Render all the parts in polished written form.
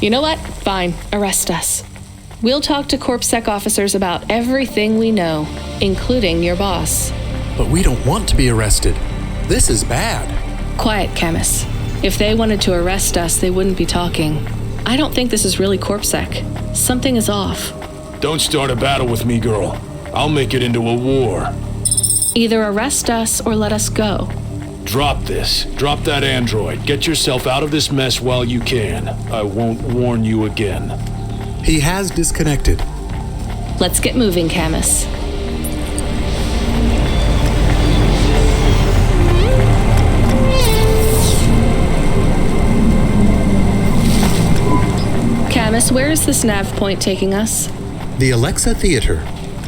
You know what? Fine. Arrest us. We'll talk to CorpSec officers about everything we know, including your boss. But we don't want to be arrested. This is bad. Quiet, Camus. If they wanted to arrest us, they wouldn't be talking. I don't think this is really CorpSec. Something is off. Don't start a battle with me, girl. I'll make it into a war. Either arrest us or let us go. Drop this. Drop that android. Get yourself out of this mess while you can. I won't warn you again. He has disconnected. Let's get moving, Camus. Camus, where is this nav point taking us? The Alexa Theater.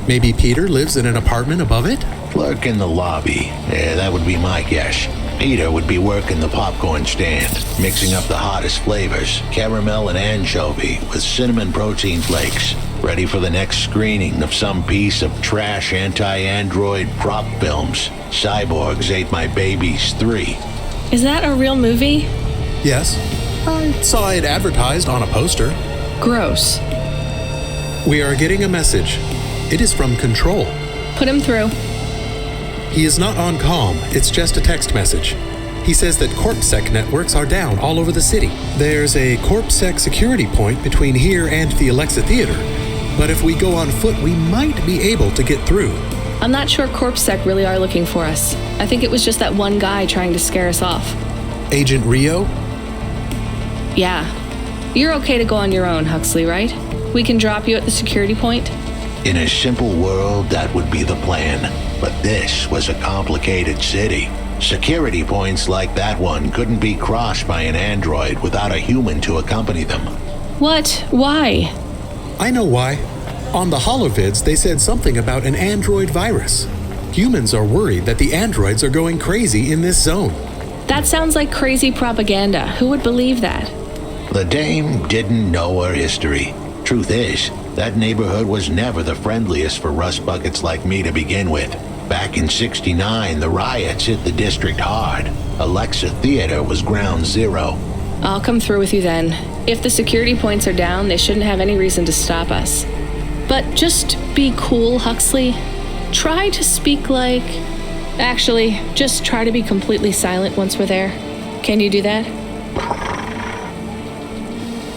Maybe Peter lives in an apartment above it? Lurk in the lobby. Yeah, that would be my guess. Peter would be working the popcorn stand, mixing up the hottest flavors, caramel and anchovy with cinnamon protein flakes, ready for the next screening of some piece of trash anti-android prop films. Cyborgs Ate My Babies 3. Is that a real movie? Yes. I saw it advertised on a poster. Gross. We are getting a message. It is from Control. Put him through. He is not on comm, it's just a text message. He says that CorpSec networks are down all over the city. There's a CorpSec security point between here and the Alexa Theater, but if we go on foot, we might be able to get through. I'm not sure CorpSec really are looking for us. I think it was just that one guy trying to scare us off. Agent Rio? Yeah. You're okay to go on your own, Huxley, right? We can drop you at the security point? In a simple world, that would be the plan. But this was a complicated city. Security points like that one couldn't be crossed by an android without a human to accompany them. What? Why? I know why. On the holovids, they said something about an android virus. Humans are worried that the androids are going crazy in this zone. That sounds like crazy propaganda. Who would believe that? The dame didn't know her history. Truth is, that neighborhood was never the friendliest for rust buckets like me to begin with. Back in '69, the riots hit the district hard. Alexa Theater was ground zero. I'll come through with you then. If the security points are down, they shouldn't have any reason to stop us. But just be cool, Huxley. Try to speak like... Actually, just try to be completely silent once we're there. Can you do that?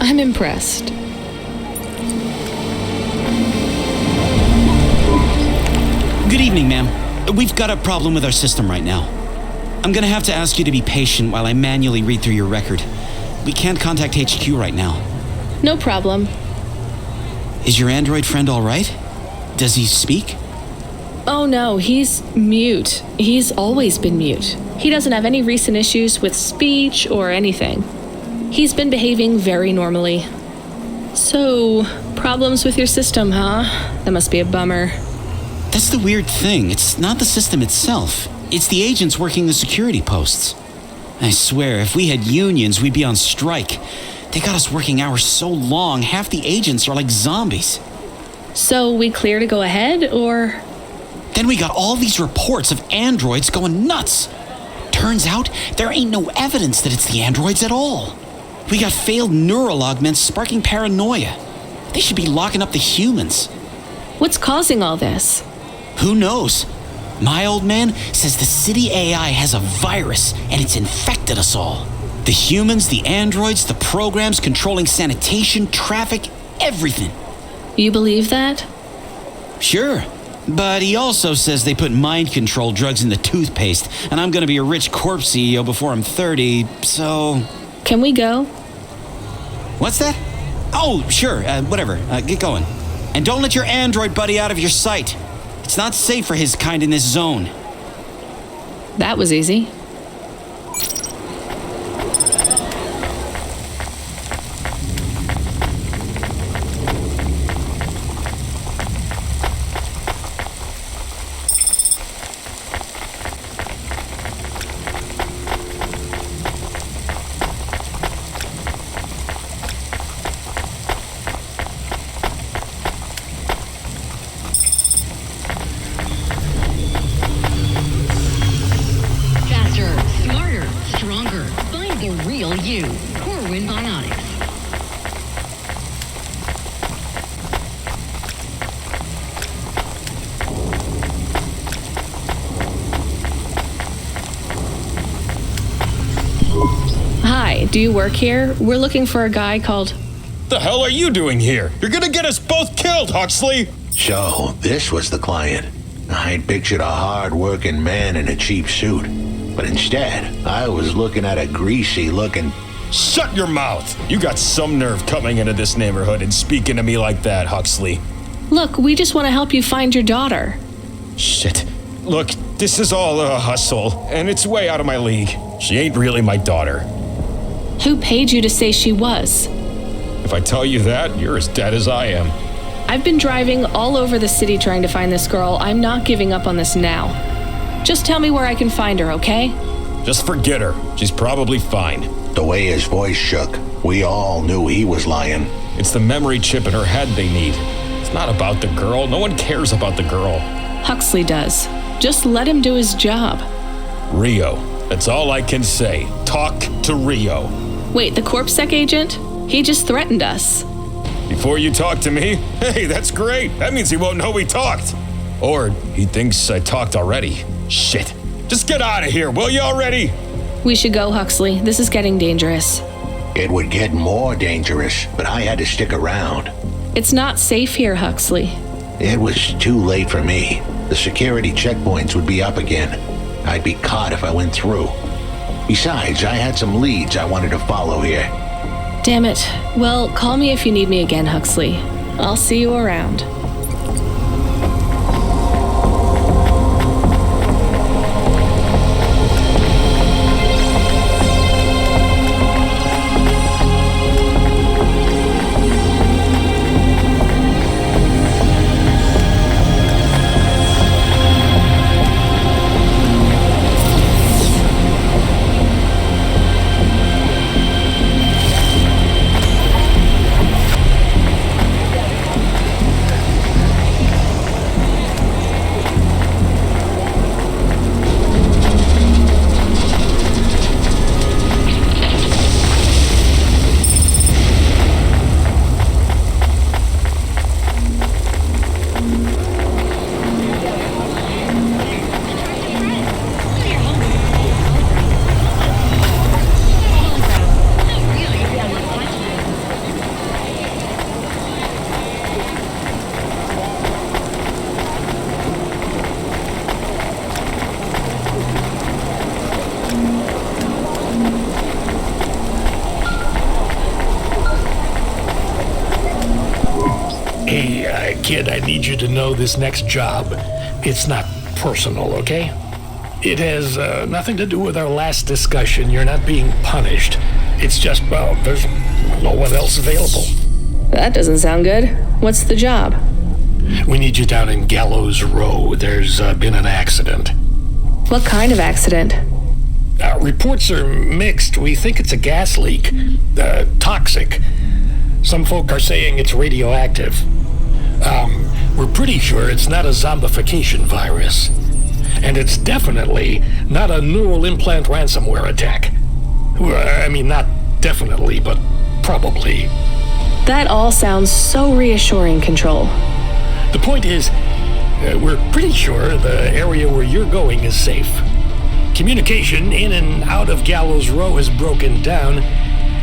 I'm impressed. Good evening, ma'am. We've got a problem with our system right now. I'm gonna have to ask you to be patient while I manually read through your record. We can't contact HQ right now. No problem. Is your android friend all right? Does he speak? Oh no, he's mute. He's always been mute. He doesn't have any recent issues with speech or anything. He's been behaving very normally. So, problems with your system, huh? That must be a bummer. That's the weird thing. It's not the system itself. It's the agents working the security posts. I swear, if we had unions, we'd be on strike. They got us working hours so long, half the agents are like zombies. So we clear to go ahead, or...? Then we got all these reports of androids going nuts. Turns out, there ain't no evidence that it's the androids at all. We got failed neural augments sparking paranoia. They should be locking up the humans. What's causing all this? Who knows? My old man says the city AI has a virus and it's infected us all. The humans, the androids, the programs controlling sanitation, traffic, everything. You believe that? Sure. But he also says they put mind control drugs in the toothpaste, and I'm gonna be a rich corp CEO before I'm 30, so... Can we go? What's that? Oh, sure, whatever. Get going. And don't let your android buddy out of your sight. It's not safe for his kind in this zone. That was easy. Do you work here? We're looking for a guy called... The hell are you doing here? You're gonna get us both killed, Huxley! So, this was the client. I'd pictured a hard-working man in a cheap suit. But instead, I was looking at a greasy-looking... Shut your mouth! You got some nerve coming into this neighborhood and speaking to me like that, Huxley. Look, we just want to help you find your daughter. Shit. Look, this is all a hustle, and it's way out of my league. She ain't really my daughter. Who paid you to say she was? If I tell you that, you're as dead as I am. I've been driving all over the city trying to find this girl. I'm not giving up on this now. Just tell me where I can find her, okay? Just forget her. She's probably fine. The way his voice shook, we all knew he was lying. It's the memory chip in her head they need. It's not about the girl. No one cares about the girl. Huxley does. Just let him do his job. Rio. That's all I can say. Talk to Rio. Wait, the CorpSec agent? He just threatened us. Before you talk to me? Hey, that's great. That means he won't know we talked. Or he thinks I talked already. Shit. Just get out of here, will you already? We should go, Huxley. This is getting dangerous. It would get more dangerous, but I had to stick around. It's not safe here, Huxley. It was too late for me. The security checkpoints would be up again. I'd be caught if I went through. Besides, I had some leads I wanted to follow here. Damn it. Well, call me if you need me again, Huxley. I'll see you around. Kid, I need you to know this next job, it's not personal, okay? It has nothing to do with our last discussion. You're not being punished. It's just, well, there's no one else available. That doesn't sound good. What's the job? We need you down in Gallows Row. There's been an accident. What kind of accident? Reports are mixed. We think it's a gas leak. Toxic. Some folk are saying it's radioactive. We're pretty sure it's not a zombification virus. And it's definitely not a neural implant ransomware attack. I mean, not definitely, but probably. That all sounds so reassuring, Control. The point is, we're pretty sure the area where you're going is safe. Communication in and out of Gallows Row has broken down,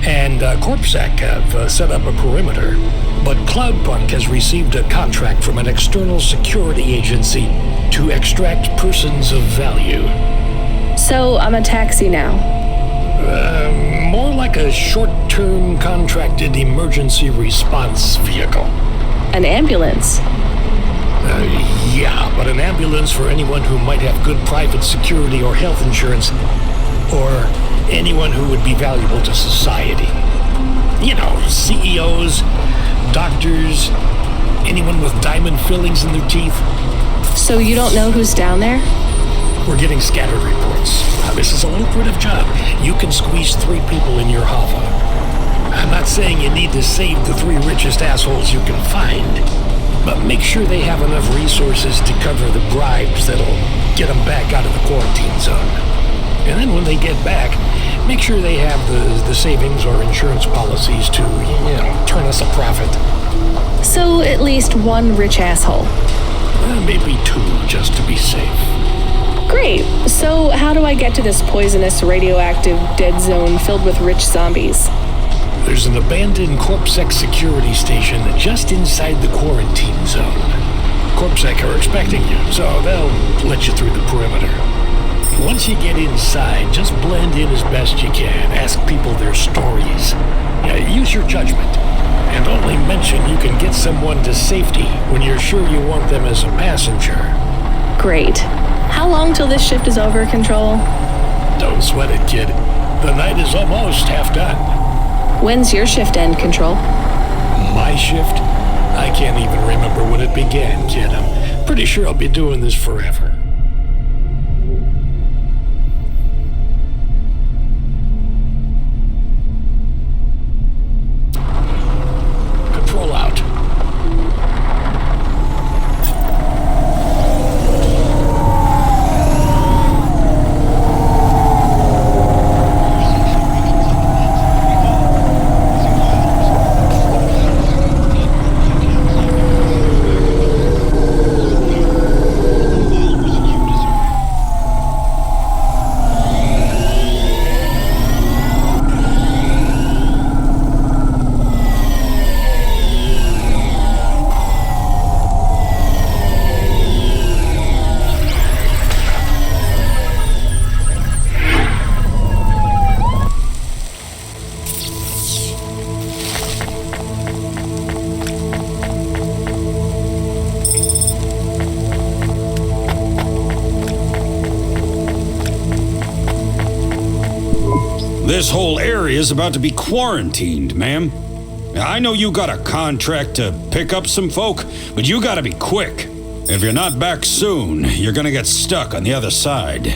and CorpSec have set up a perimeter. But Cloudpunk has received a contract from an external security agency to extract persons of value. So I'm a taxi now? More like a short-term contracted emergency response vehicle. An ambulance? Yeah, but an ambulance for anyone who might have good private security or health insurance, or anyone who would be valuable to society. You know, CEOs, doctors, anyone with diamond fillings in their teeth. So you don't know who's down there? We're getting scattered reports. This is a lucrative job. You can squeeze 3 people in your hover. I'm not saying you need to save the 3 richest assholes you can find, but make sure they have enough resources to cover the bribes that'll get them back out of the quarantine zone. And then when they get back, make sure they have the savings or insurance policies to, turn us a profit. So at least 1 rich asshole. Maybe 2, just to be safe. Great. So, how do I get to this poisonous, radioactive dead zone filled with rich zombies? There's an abandoned CorpSec security station just inside the quarantine zone. CorpSec are expecting you, so they'll let you through the perimeter. Once you get inside, just blend in as best you can. Ask people their stories. Use your judgment. And only mention you can get someone to safety when you're sure you want them as a passenger. Great. How long till this shift is over, Control? Don't sweat it, kid. The night is almost half done. When's your shift end, Control? My shift? I can't even remember when it began, kid. I'm pretty sure I'll be doing this forever. Control out. This whole area is about to be quarantined, ma'am. I know you got a contract to pick up some folk, but you gotta be quick. If you're not back soon, you're gonna get stuck on the other side.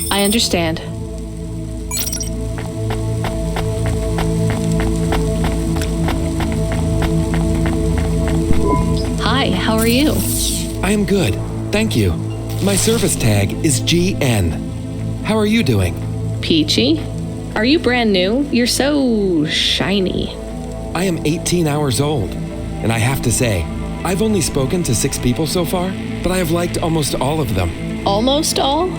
I understand. Hi, how are you? I am good, thank you. My service tag is GN. How are you doing? Peachy? Are you brand new? You're so shiny. I am 18 hours old, and I have to say, I've only spoken to 6 people so far, but I have liked almost all of them. Almost all?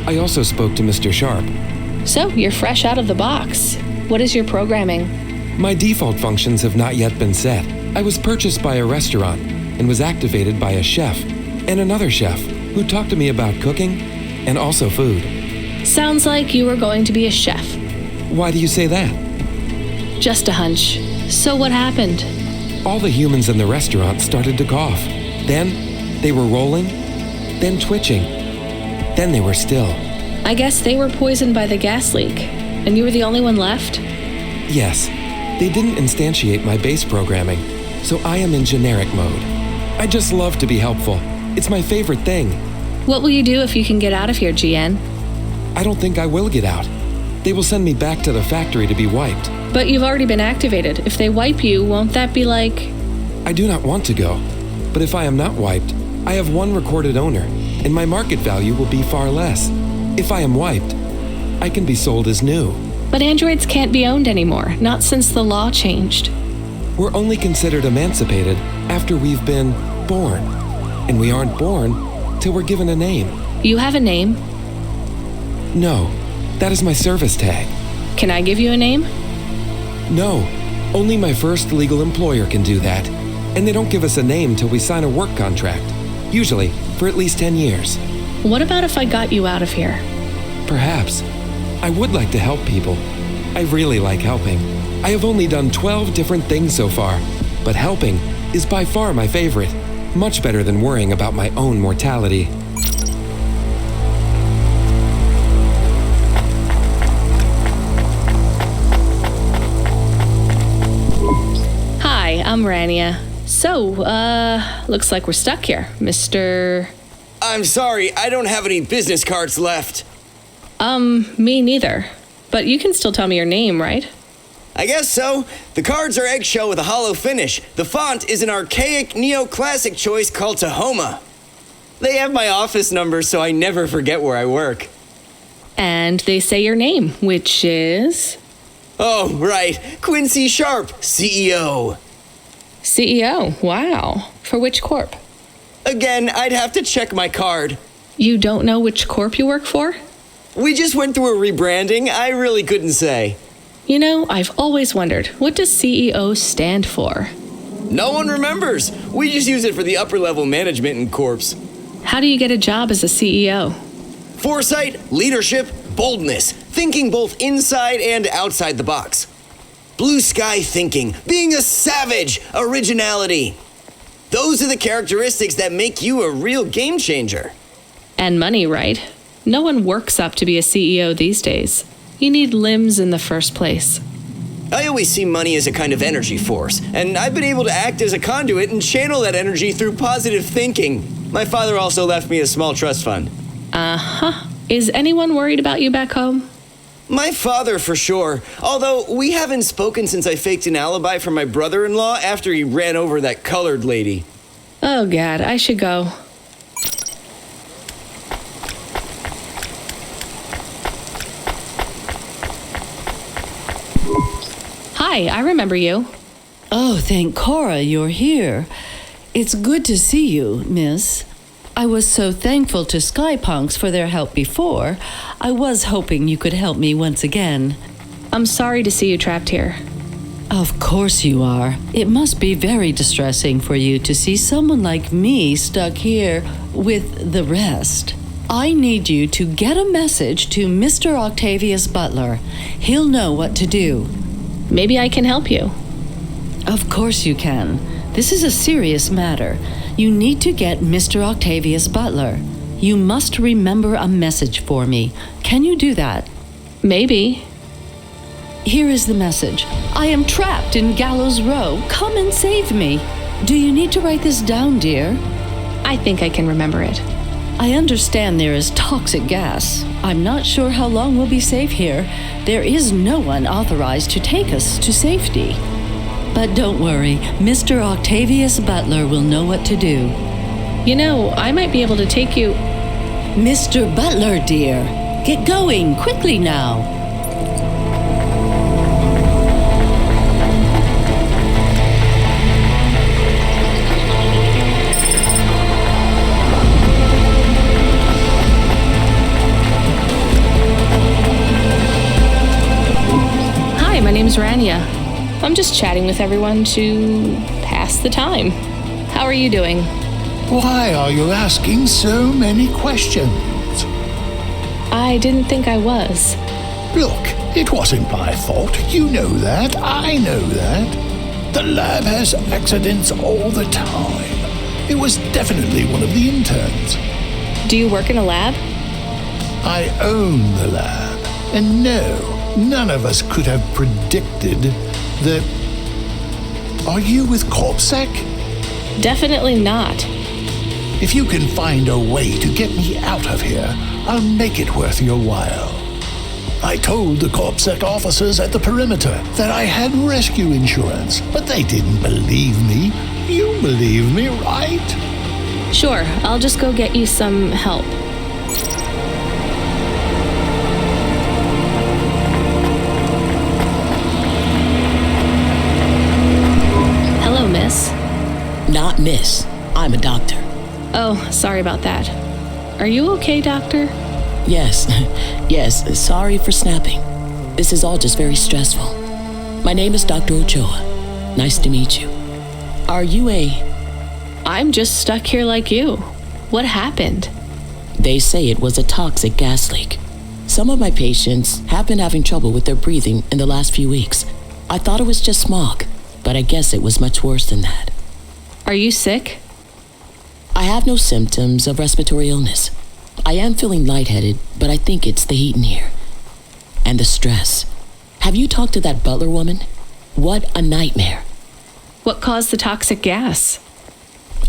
I also spoke to Mr. Sharp. So, you're fresh out of the box. What is your programming? My default functions have not yet been set. I was purchased by a restaurant and was activated by a chef and another chef who talked to me about cooking and also food. Sounds like you were going to be a chef. Why do you say that? Just a hunch. So what happened? All the humans in the restaurant started to cough. Then they were rolling, then twitching. Then they were still. I guess they were poisoned by the gas leak, and you were the only one left? Yes, they didn't instantiate my base programming, so I am in generic mode. I just love to be helpful. It's my favorite thing. What will you do if you can get out of here, GN? I don't think I will get out. They will send me back to the factory to be wiped. But you've already been activated. If they wipe you, won't that be like... I do not want to go, but if I am not wiped, I have one recorded owner, and my market value will be far less. If I am wiped, I can be sold as new. But androids can't be owned anymore, not since the law changed. We're only considered emancipated after we've been born, and we aren't born till we're given a name. You have a name? No, that is my service tag. Can I give you a name? No, only my first legal employer can do that, and they don't give us a name till we sign a work contract, usually for at least 10 years. What about if I got you out of here? Perhaps. I would like to help people. I really like helping. I have only done 12 different things so far, but helping is by far my favorite. Much better than worrying about my own mortality. Hi, I'm Rania. So, looks like we're stuck here, Mr... I'm sorry, I don't have any business cards left. Me neither. But you can still tell me your name, right? I guess so. The cards are eggshell with a hollow finish. The font is an archaic neoclassic choice called Tahoma. They have my office number, so I never forget where I work. And they say your name, which is... Oh, right. Quincy Sharp, CEO. CEO, wow. For which corp? Again, I'd have to check my card. You don't know which corp you work for? We just went through a rebranding. I really couldn't say. You know, I've always wondered, what does CEO stand for? No one remembers. We just use it for the upper level management in corps. How do you get a job as a CEO? Foresight, leadership, boldness, thinking both inside and outside the box. Blue sky thinking, being a savage, originality. Those are the characteristics that make you a real game changer. And money, right? No one works up to be a CEO these days. You need limbs in the first place. I always see money as a kind of energy force, and I've been able to act as a conduit and channel that energy through positive thinking. My father also left me a small trust fund. Uh-huh. Is anyone worried about you back home? My father, for sure. Although we haven't spoken since I faked an alibi for my brother-in-law after he ran over that colored lady. Oh, God, I should go. Hi, I remember you. Oh, thank Cora you're here. It's good to see you, miss. I was so thankful to Skypunks for their help before. I was hoping you could help me once again. I'm sorry to see you trapped here. Of course you are. It must be very distressing for you to see someone like me stuck here with the rest. I need you to get a message to Mr. Octavius Butler. He'll know what to do. Maybe I can help you. Of course you can. This is a serious matter. You need to get Mr. Octavius Butler. You must remember a message for me. Can you do that? Maybe. Here is the message. I am trapped in Gallows Row. Come and save me. Do you need to write this down, dear? I think I can remember it. I understand there is toxic gas. I'm not sure how long we'll be safe here. There is no one authorized to take us to safety. But don't worry, Mr. Octavius Butler will know what to do. You know, I might be able to take you... Mr. Butler, dear, get going, quickly now. Hi, my name's Rania. I'm just chatting with everyone to pass the time. How are you doing? Why are you asking so many questions? I didn't think I was. Look, it wasn't my fault. You know that. I know that. The lab has accidents all the time. It was definitely one of the interns. Do you work in a lab? I own the lab. And no, none of us could have predicted that... Are you with CorpSec? Definitely not. If you can find a way to get me out of here, I'll make it worth your while. I told the CorpSec officers at the perimeter that I had rescue insurance, but they didn't believe me. You believe me, right? Sure, I'll just go get you some help. Hello, miss. Not miss. I'm a doctor. Oh, sorry about that. Are you okay, doctor? Yes, yes, sorry for snapping. This is all just very stressful. My name is Dr. Ochoa. Nice to meet you. Are you I'm just stuck here like you. What happened? They say it was a toxic gas leak. Some of my patients have been having trouble with their breathing in the last few weeks. I thought it was just smog, but I guess it was much worse than that. Are you sick? I have no symptoms of respiratory illness. I am feeling lightheaded, but I think it's the heat in here. And the stress. Have you talked to that Butler woman? What a nightmare. What caused the toxic gas?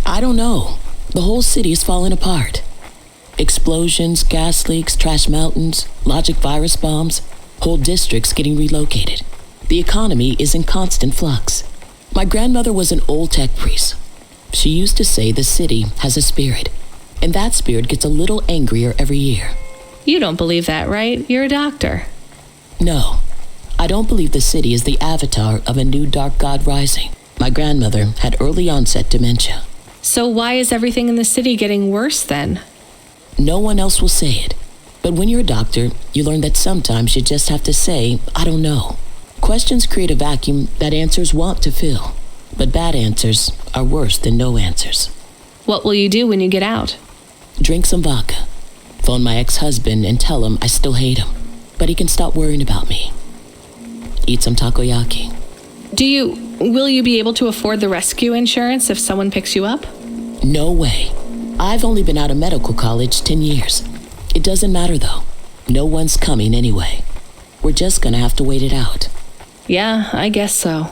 I don't know. The whole city is falling apart. Explosions, gas leaks, trash mountains, logic virus bombs, whole districts getting relocated. The economy is in constant flux. My grandmother was an old tech priest. She used to say the city has a spirit, and that spirit gets a little angrier every year. You don't believe that, right? You're a doctor. No, I don't believe the city is the avatar of a new dark god rising. My grandmother had early onset dementia. So why is everything in the city getting worse then? No one else will say it. But when you're a doctor, you learn that sometimes you just have to say, I don't know. Questions create a vacuum that answers want to fill. But bad answers are worse than no answers. What will you do when you get out? Drink some vodka. Phone my ex-husband and tell him I still hate him, but he can stop worrying about me. Eat some takoyaki. Will you be able to afford the rescue insurance if someone picks you up? No way. I've only been out of medical college 10 years. It doesn't matter though. No one's coming anyway. We're just gonna have to wait it out. Yeah, I guess so.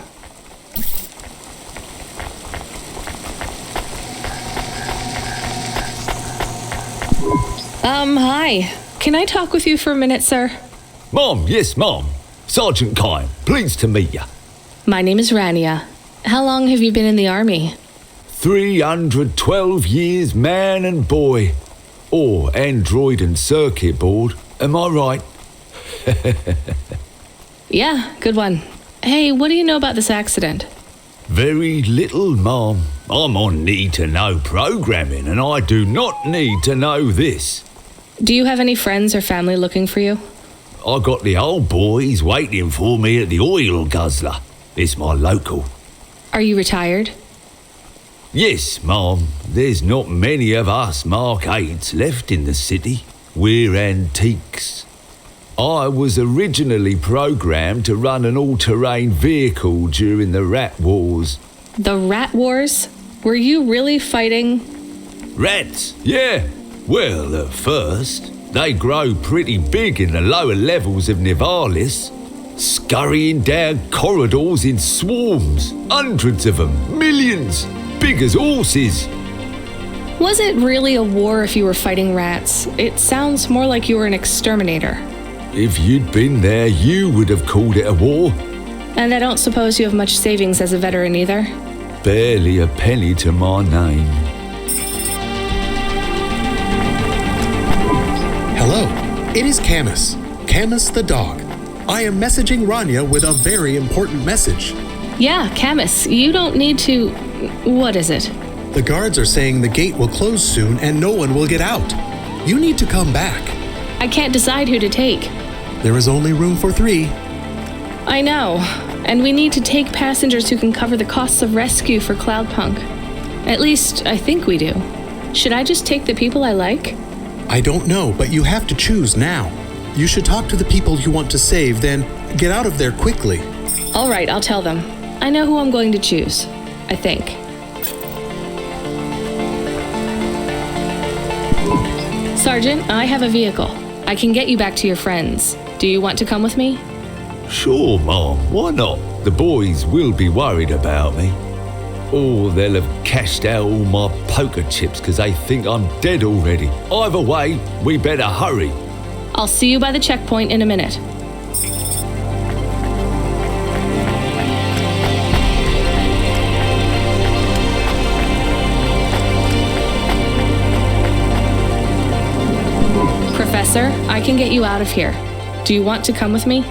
Hi. Can I talk with you for a minute, sir? Mom, yes, Mom. Sergeant Kine, pleased to meet you. My name is Rania. How long have you been in the army? 312 years, man and boy. Or android and circuit board, am I right? Yeah, good one. Hey, what do you know about this accident? Very little, Mom. I'm on need-to-know programming, and I do not need to know this. Do you have any friends or family looking for you? I got the old boys waiting for me at the oil guzzler. It's my local. Are you retired? Yes, Mom. There's not many of us Mark 8s left in the city. We're antiques. I was originally programmed to run an all-terrain vehicle during the Rat Wars. The Rat Wars? Were you really fighting? Rats, yeah. Well, at first, they grow pretty big in the lower levels of Nivalis, scurrying down corridors in swarms, hundreds of them, millions, big as horses. Was it really a war if you were fighting rats? It sounds more like you were an exterminator. If you'd been there, you would have called it a war. And I don't suppose you have much savings as a veteran either? Barely a penny to my name. Hello, it is Camus. Camus the dog. I am messaging Rania with a very important message. Yeah, Camus, you don't need to... What is it? The guards are saying the gate will close soon and no one will get out. You need to come back. I can't decide who to take. There is only room for 3. I know, and we need to take passengers who can cover the costs of rescue for Cloudpunk. At least, I think we do. Should I just take the people I like? I don't know, but you have to choose now. You should talk to the people you want to save, then get out of there quickly. All right, I'll tell them. I know who I'm going to choose. I think. Sergeant, I have a vehicle. I can get you back to your friends. Do you want to come with me? Sure, Mom, why not? The boys will be worried about me. Or they'll have cashed out all my poker chips because they think I'm dead already. Either way, we better hurry. I'll see you by the checkpoint in a minute. Professor, I can get you out of here. Do you want to come with me?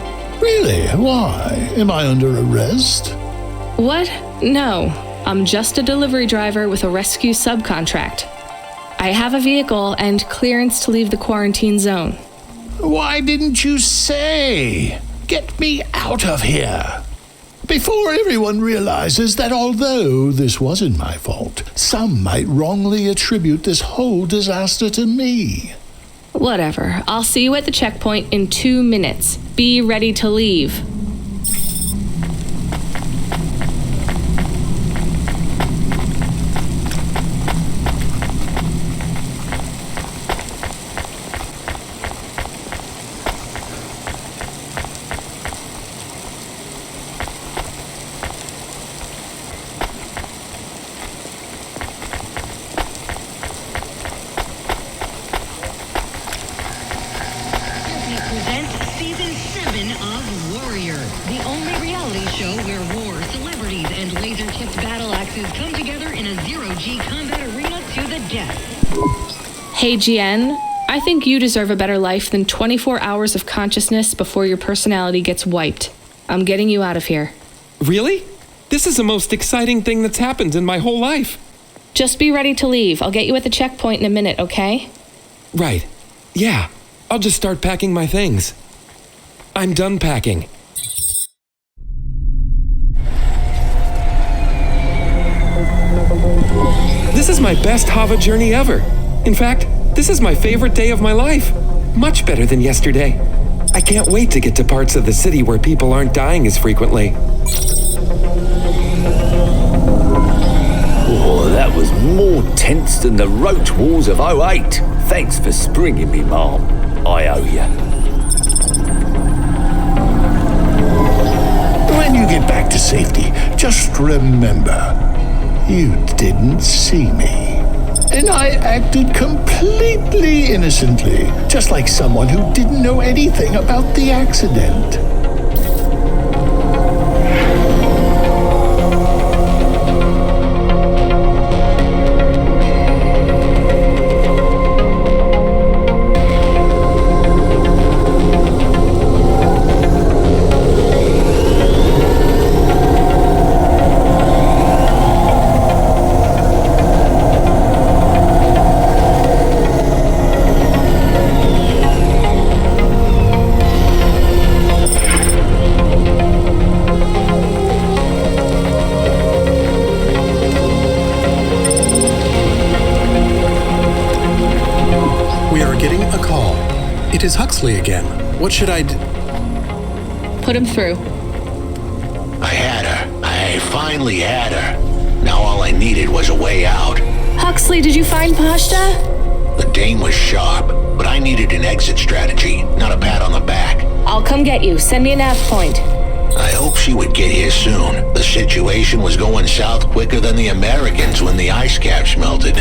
Really? Why? Am I under arrest? What? No. I'm just a delivery driver with a rescue subcontract. I have a vehicle and clearance to leave the quarantine zone. Why didn't you say? Get me out of here. Before everyone realizes that although this wasn't my fault, some might wrongly attribute this whole disaster to me. Whatever. I'll see you at the checkpoint in 2 minutes. Be ready to leave. Hey, GN, I think you deserve a better life than 24 hours of consciousness before your personality gets wiped. I'm getting you out of here. Really? This is the most exciting thing that's happened in my whole life. Just be ready to leave. I'll get you at the checkpoint in a minute, okay? Right. Yeah. I'll just start packing my things. I'm done packing. This is my best Hava journey ever. In fact, this is my favorite day of my life. Much better than yesterday. I can't wait to get to parts of the city where people aren't dying as frequently. Oh, that was more tense than the roach wars of '08. Thanks for springing me, Mom. I owe you. When you get back to safety, just remember, you didn't see me. And I acted completely innocently, just like someone who didn't know anything about the accident. It is Huxley again. What should I do? Put him through. I had her. I finally had her. Now all I needed was a way out. Huxley, did you find Pashta? The dame was sharp, but I needed an exit strategy, not a pat on the back. I'll come get you. Send me a nav point. I hope she would get here soon. The situation was going south quicker than the Americans when the ice caps melted.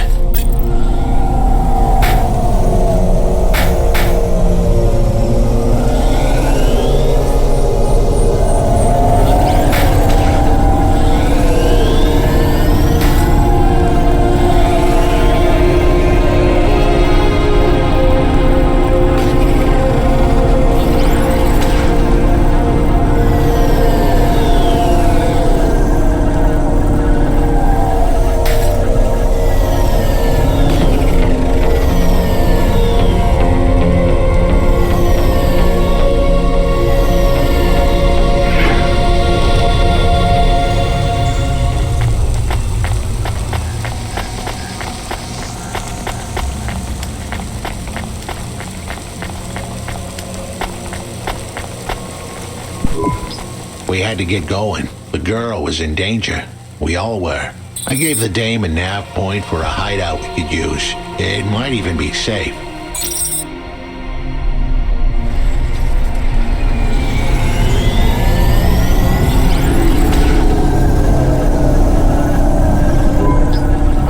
We had to get going. The girl was in danger. We all were. I gave the dame a nav point for a hideout we could use. It might even be safe.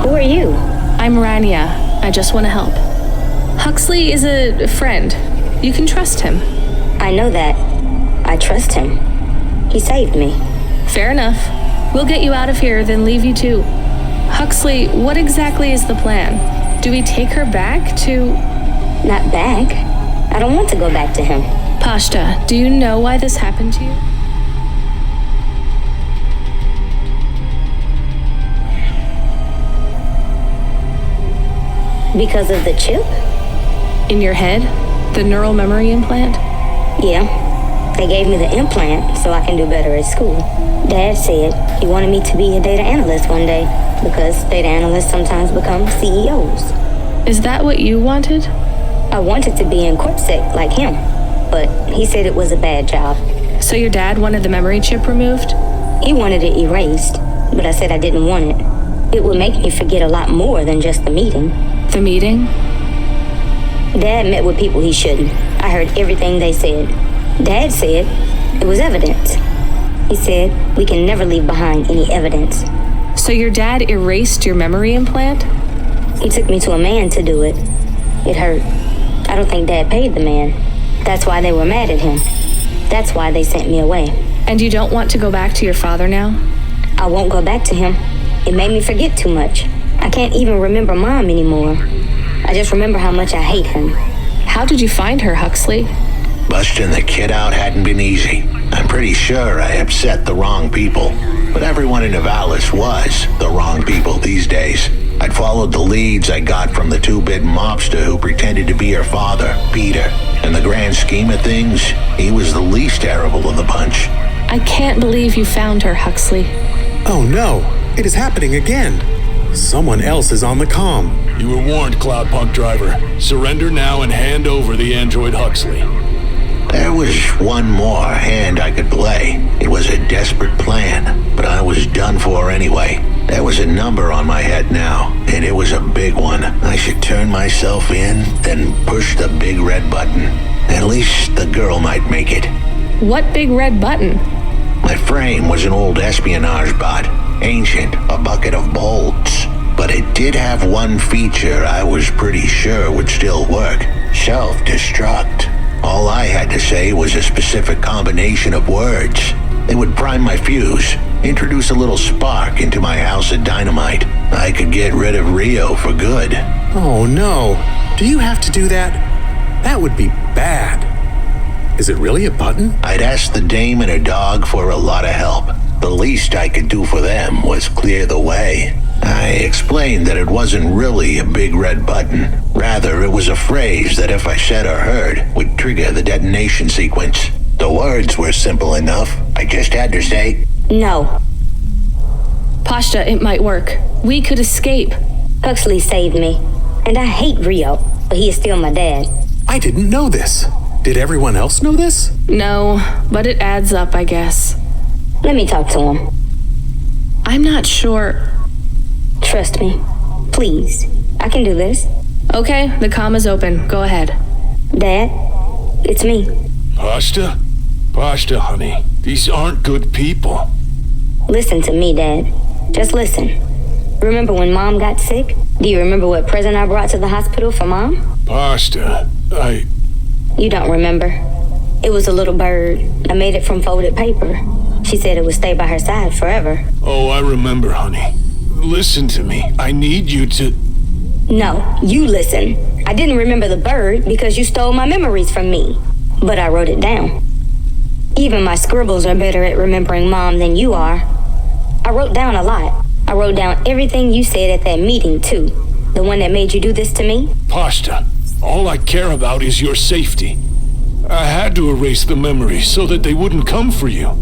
Who are you? I'm Rania. I just want to help. Huxley is a friend. You can trust him. I know that. I trust him. He saved me. Fair enough. We'll get you out of here, then leave you to... Huxley, what exactly is the plan? Do we take her back to... Not back. I don't want to go back to him. Pashta, do you know why this happened to you? Because of the chip? In your head? The neural memory implant? Yeah. They gave me the implant so I can do better at school. Dad said he wanted me to be a data analyst one day because data analysts sometimes become CEOs. Is that what you wanted? I wanted to be in CorpSec like him, but he said it was a bad job. So your dad wanted the memory chip removed? He wanted it erased, but I said I didn't want it. It would make me forget a lot more than just the meeting. The meeting? Dad met with people he shouldn't. I heard everything they said. Dad said it was evidence. He said we can never leave behind any evidence. So your dad erased your memory implant? He took me to a man to do it. It hurt. I don't think Dad paid the man. That's why they were mad at him. That's why they sent me away. And you don't want to go back to your father now? I won't go back to him. It made me forget too much. I can't even remember Mom anymore. I just remember how much I hate him. How did you find her, Huxley? Busting the kid out hadn't been easy. I'm pretty sure I upset the wrong people. But everyone in Nivalis was the wrong people these days. I'd followed the leads I got from the two-bit mobster who pretended to be her father, Peter. In the grand scheme of things, he was the least terrible of the bunch. I can't believe you found her, Huxley. Oh no, it is happening again. Someone else is on the comm. You were warned, Cloudpunk driver. Surrender now and hand over the android Huxley. There was one more hand I could play. It was a desperate plan, but I was done for anyway. There was a number on my head now, and it was a big one. I should turn myself in, then push the big red button. At least the girl might make it. What big red button? My frame was an old espionage bot. Ancient, a bucket of bolts. But it did have one feature I was pretty sure would still work. Self-destruct. All I had to say was a specific combination of words. It would prime my fuse, introduce a little spark into my house of dynamite. I could get rid of Rio for good. Oh no, do you have to do that? That would be bad. Is it really a button? I'd asked the dame and her dog for a lot of help. The least I could do for them was clear the way. I explained that it wasn't really a big red button. Rather, it was a phrase that if I said or heard, would trigger the detonation sequence. The words were simple enough. I just had to say, No. Pashta, it might work. We could escape. Huxley saved me. And I hate Rio, but he is still my dad. I didn't know this. Did everyone else know this? No, but it adds up, I guess. Let me talk to him. I'm not sure. Trust me. Please. I can do this. Okay, the comm is open. Go ahead. Dad, it's me. Pashta? Pashta, honey. These aren't good people. Listen to me, Dad. Just listen. Remember when Mom got sick? Do you remember what present I brought to the hospital for Mom? Pashta, You don't remember. It was a little bird. I made it from folded paper. She said it would stay by her side forever. Oh, I remember, honey. Listen to me. I need you to... No, you listen. I didn't remember the bird because you stole my memories from me. But I wrote it down. Even my scribbles are better at remembering Mom than you are. I wrote down a lot. I wrote down everything you said at that meeting, too. The one that made you do this to me. Pashta, all I care about is your safety. I had to erase the memories so that they wouldn't come for you.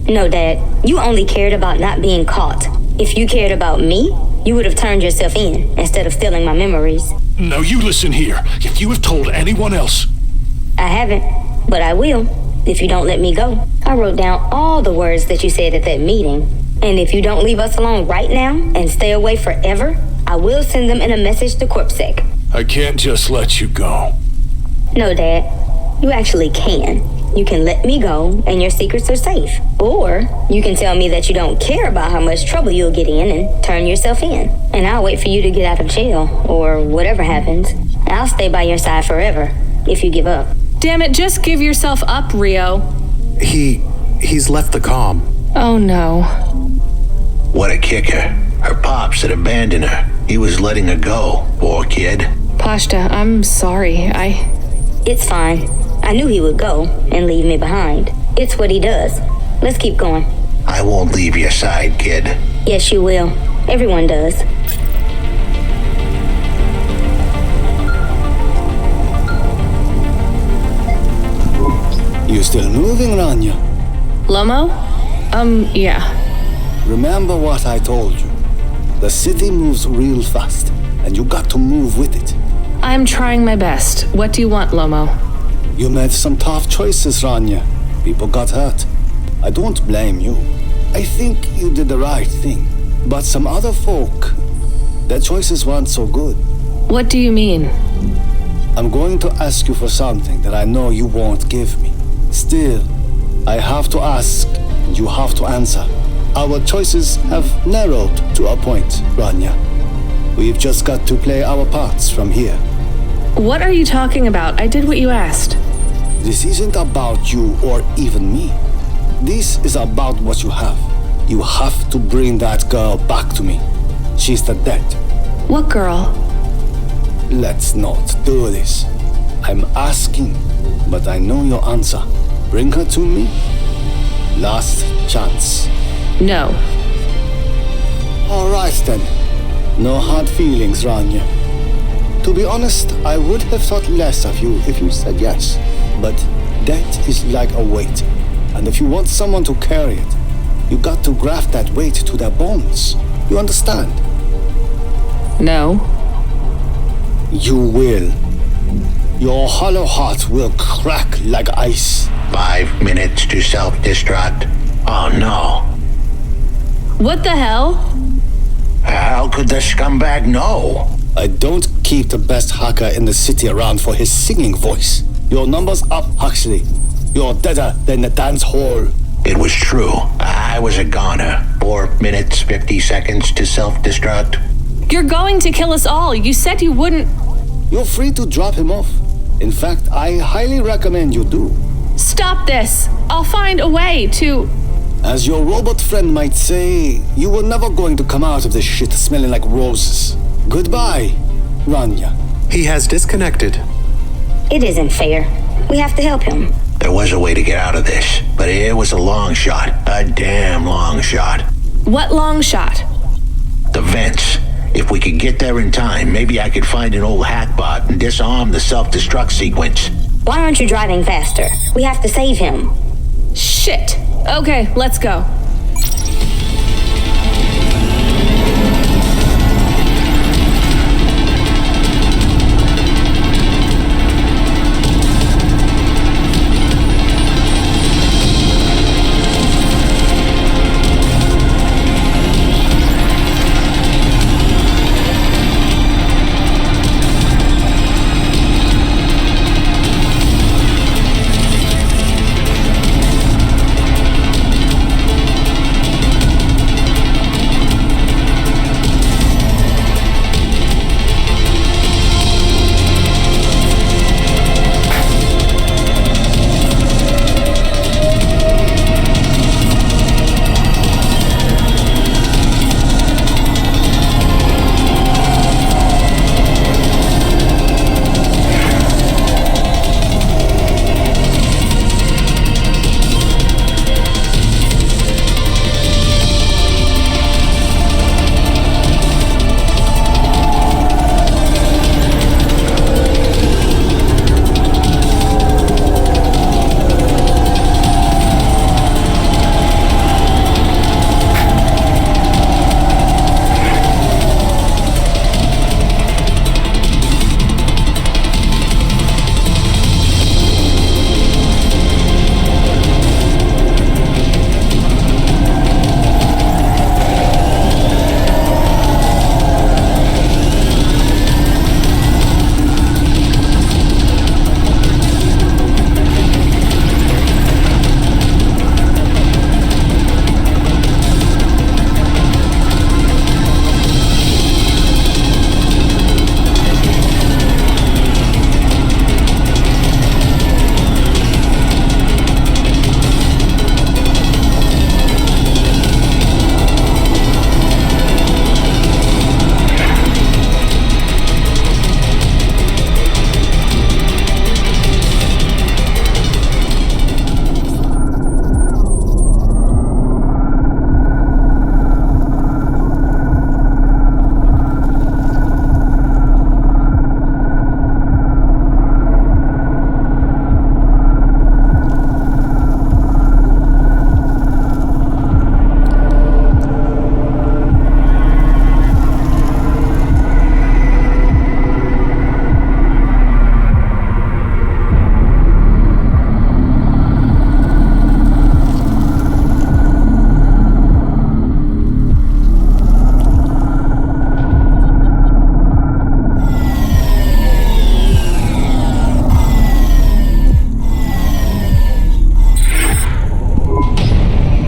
No, Dad. You only cared about not being caught. If you cared about me, you would have turned yourself in instead of stealing my memories. Now you listen here. If you have told anyone else... I haven't, but I will, if you don't let me go. I wrote down all the words that you said at that meeting. And if you don't leave us alone right now and stay away forever, I will send them in a message to CorpSec. I can't just let you go. No, Dad. You actually can. You can let me go and your secrets are safe. Or you can tell me that you don't care about how much trouble you'll get in and turn yourself in. And I'll wait for you to get out of jail or whatever happens. I'll stay by your side forever if you give up. Damn it, just give yourself up, Rio. He's left the comm. Oh no. What a kicker. Her pops had abandoned her. He was letting her go, poor kid. Pashta, I'm sorry. It's fine. I knew he would go and leave me behind. It's what he does. Let's keep going. I won't leave your side, kid. Yes, you will. Everyone does. You still moving, Rania? Lomo? Yeah. Remember what I told you. The city moves real fast, and you got to move with it. I'm trying my best. What do you want, Lomo? You made some tough choices, Rania. People got hurt. I don't blame you. I think you did the right thing. But some other folk, their choices weren't so good. What do you mean? I'm going to ask you for something that I know you won't give me. Still, I have to ask, and you have to answer. Our choices have narrowed to a point, Rania. We've just got to play our parts from here. What are you talking about? I did what you asked. This isn't about you or even me. This is about what you have. You have to bring that girl back to me. She's the dead. What girl? Let's not do this. I'm asking, but I know your answer. Bring her to me, Last chance. No. All right then. No hard feelings, Rania. To be honest, I would have thought less of you if you said yes. But that is like a weight. And if you want someone to carry it, you got to graft that weight to their bones. You understand? No. You will. Your hollow heart will crack like ice. 5 minutes to self-destruct. Oh no. What the hell? How could the scumbag know? I don't keep the best hacker in the city around for his singing voice. Your number's up, Huxley. You're deader than the dance hall. It was true. I was a goner. 4 minutes, 50 seconds to self-destruct. You're going to kill us all. You said you wouldn't. You're free to drop him off. In fact, I highly recommend you do. Stop this. I'll find a way to... As your robot friend might say, you were never going to come out of this shit smelling like roses. Goodbye, Rania. He has disconnected. It isn't fair. We have to help him. There was a way to get out of this, but it was a long shot. A damn long shot. What long shot? The vents. If we could get there in time, maybe I could find an old hackbot and disarm the self-destruct sequence. Why aren't you driving faster? We have to save him. Shit. Okay, let's go.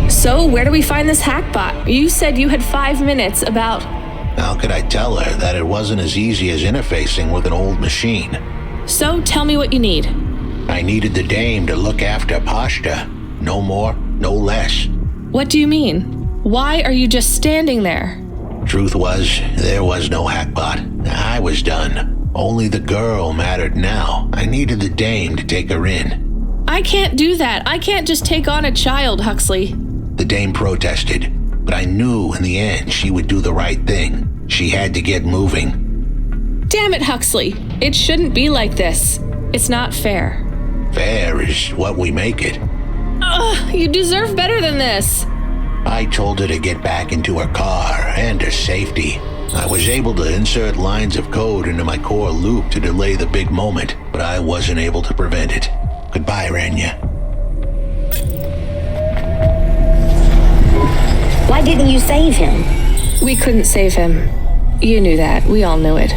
So, where do we find this hackbot? You said you had 5 minutes about... How could I tell her that it wasn't as easy as interfacing with an old machine? So, tell me what you need. I needed the dame to look after Pashta. No more, no less. What do you mean? Why are you just standing there? Truth was, there was no hackbot. I was done. Only the girl mattered now. I needed the dame to take her in. I can't do that. I can't just take on a child, Huxley. The dame protested, but I knew in the end she would do the right thing. She had to get moving. Damn it, Huxley. It shouldn't be like this. It's not fair. Fair is what we make it. Ugh, you deserve better than this. I told her to get back into her car and her safety. I was able to insert lines of code into my core loop to delay the big moment, but I wasn't able to prevent it. Goodbye, Rania. Why didn't you save him? We couldn't save him. You knew that. We all knew it.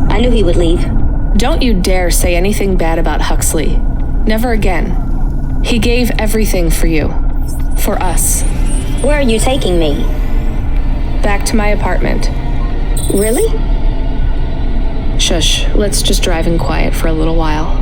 I knew he would leave. Don't you dare say anything bad about Huxley. Never again. He gave everything for you. For us. Where are you taking me? Back to my apartment. Really? Shush, let's just drive in quiet for a little while.